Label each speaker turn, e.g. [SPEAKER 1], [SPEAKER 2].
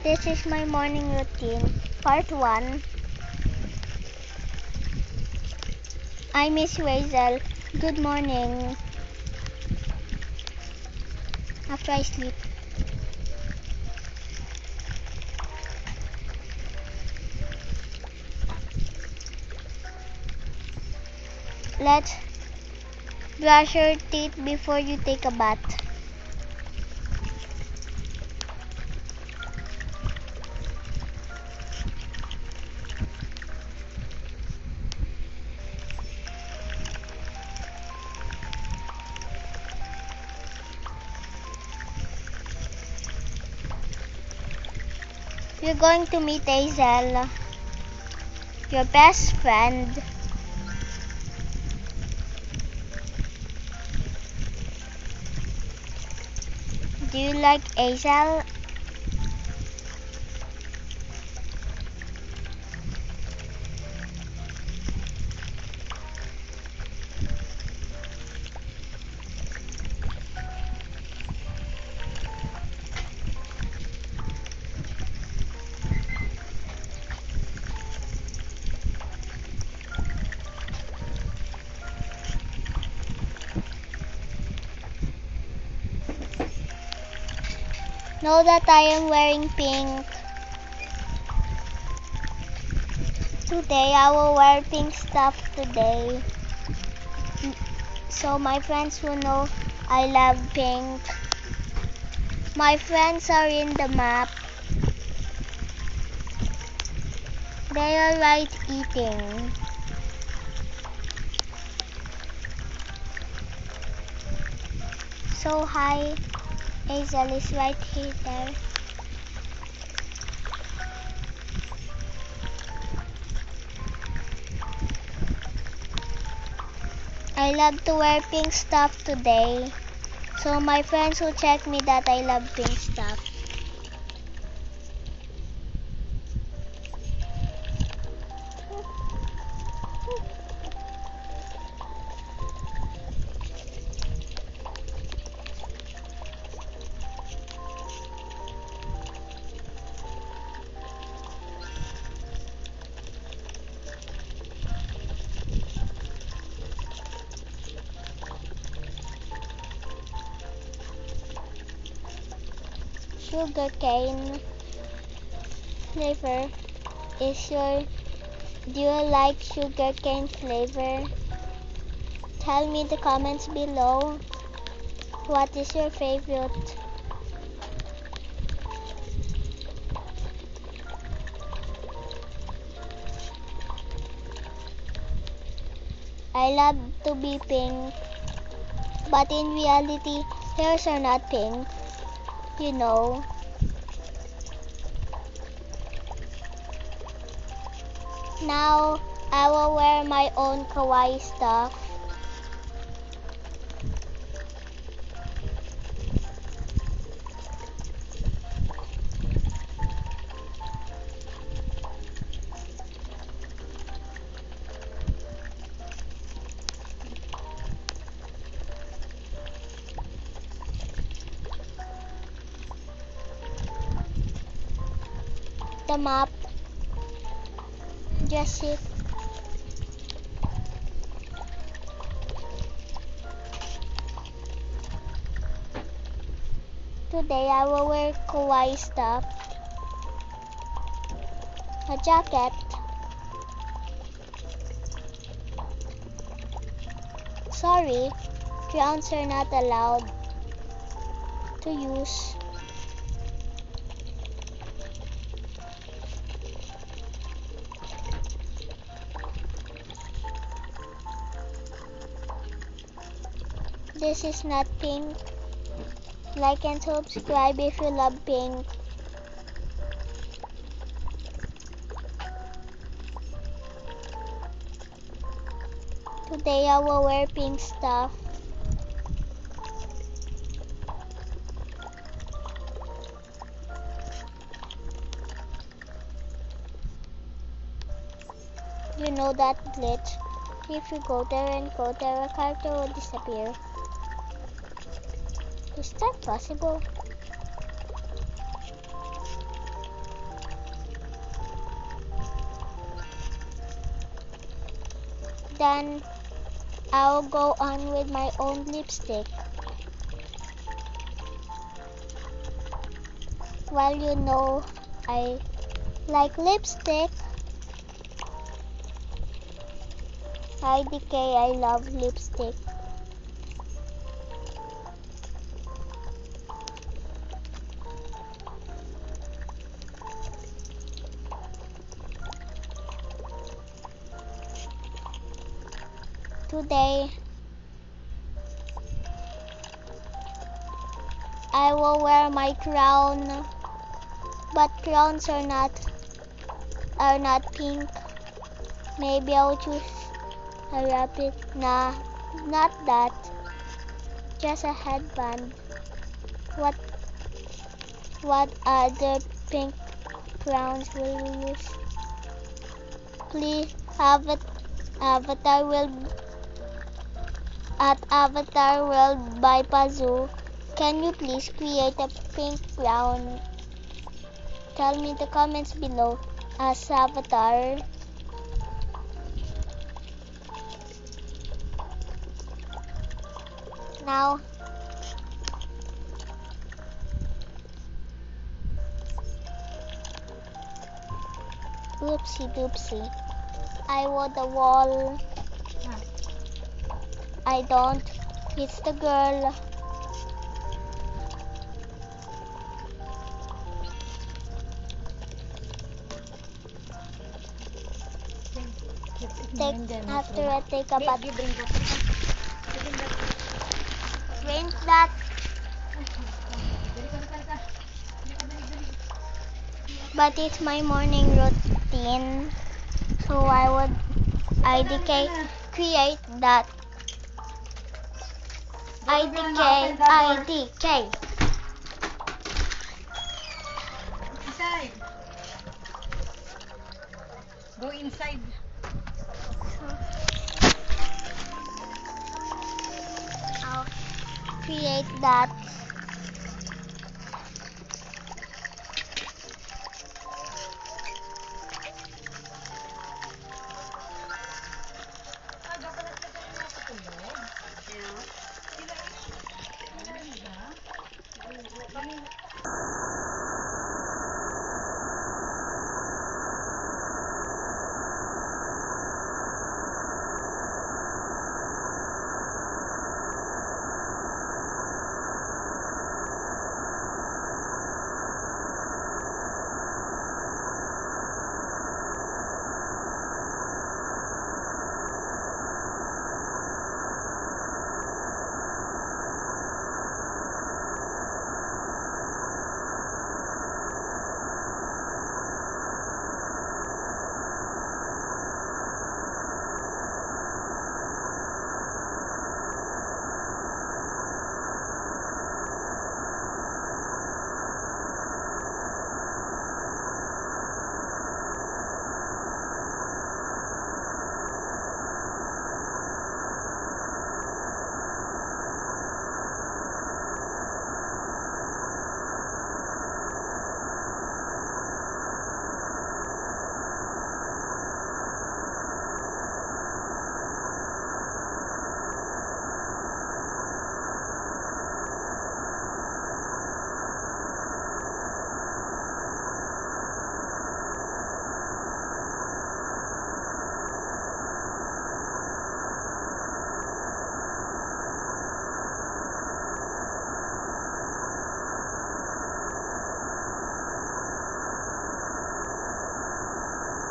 [SPEAKER 1] This is my morning routine. Part 1. I miss Razel. Good morning. After I sleep. Let's brush your teeth before you take a bath. You're going to meet Hazel, your best friend. Do you like Hazel? Know that I am wearing pink. Today I will wear pink stuff today. So my friends will know I love pink. My friends are in the map. They are right eating. So hi, Hazel is right here there. I love to wear pink stuff today. So my friends will check me that I love pink stuff. Sugar cane flavor is your. Do you like sugar cane flavor? Tell me in the comments below. What is your favorite? I love to be pink, but in reality, hairs are not pink. You know. Now, I will wear my own kawaii stuff. The map. Just sit. Today I will wear kawaii stuff. A jacket. Sorry, crowns are not allowed to use. This is not pink. Like and subscribe if you love pink. Today I will wear pink stuff. You know that glitch. If you go there and go there, a character will disappear. Is that possible? Then I'll go on with my own lipstick. Well, you know, I like lipstick. IDK, I love lipstick. Today, I will wear my crown, but crowns are not pink. Maybe I'll choose a rabbit. Nah, not that. Just a headband. What other pink crowns will you use? Please, Avatar World by Pazoo. Can you please create a pink crown? Tell me in the comments below as Avatar. Now, oopsie doopsie. I want the wall. I don't. It's the girl. After I take a bath. Paint that. But it's my morning routine, so I would create that. IDK.
[SPEAKER 2] Inside. Go inside.
[SPEAKER 1] I'll create that.